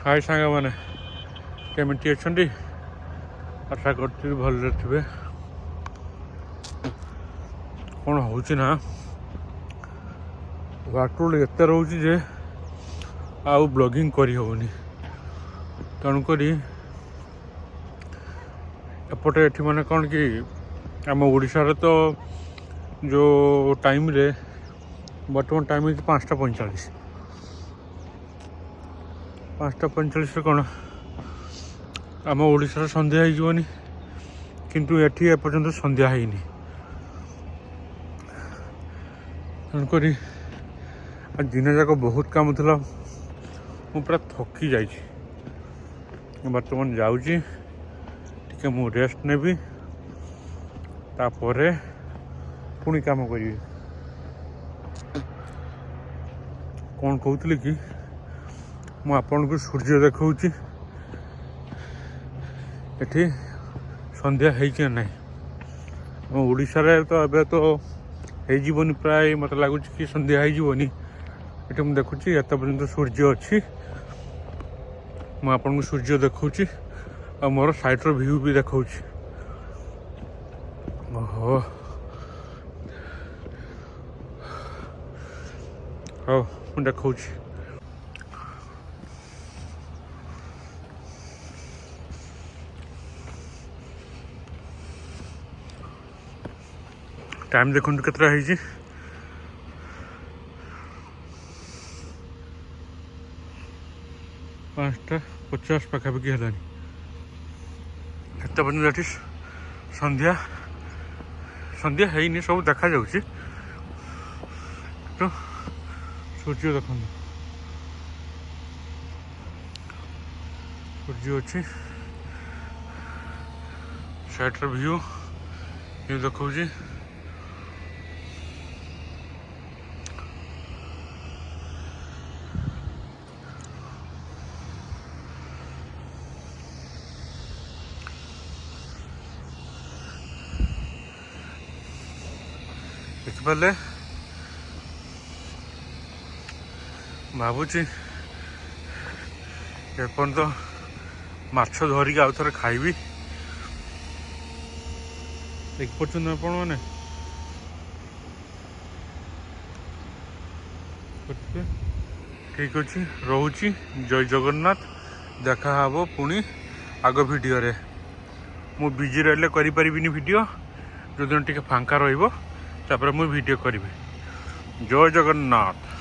हाय सांग मैंने केमिटी अच्छा आशा कर भले थे कौन होना वाटरोल एत रोचे जे आउ ब्लॉगिंग करी होनी तेणुक एपटे ये मैंने कौन कि आम ओडिशा तो जो टाइम रे बर्तमान टाइम 5:45 कौन आम ओडिशा संध्या होनी किंतु एटी एपर्यंत संध्या होनी तेणुक आज दिन जाक बहुत काम था मु पूरा थकी जाइए बर्तमान जाऊँगी टे मु रेस्ट नेबी तापर पुणी काम करी कौन कहती कि मु आपन को सूर्य देखा एठी संध्या है ना ओडिशा रे तो एबे तो होनी प्राय मत लगुच कि संध्या होनी ये मुझे देखुची एत पर्यंत सूर्य अच्छी मुझे सूर्य देखा आ मोर साइड व्यू भी देखा ओहो हाँ मुझे देखा टाइम देखो केतटा है 5:50 पाखापाखि है एत संध्या संध्या है सब देखा जाऊँगी तो सूर्य देख सूर्य अच्छी साइड व्यू ये देखा देखिपारे भावुची एपर्यंत माछ धरिक आउ थे खाइबी देखिपुन आप ठीक अच्छे रोची जय जगन्नाथ देखा हब पुणी आग वीडियो रे मु बिजी रही करें वीडियो जो दिन टे फांका रही वीडियो करी जय जगन्नाथ।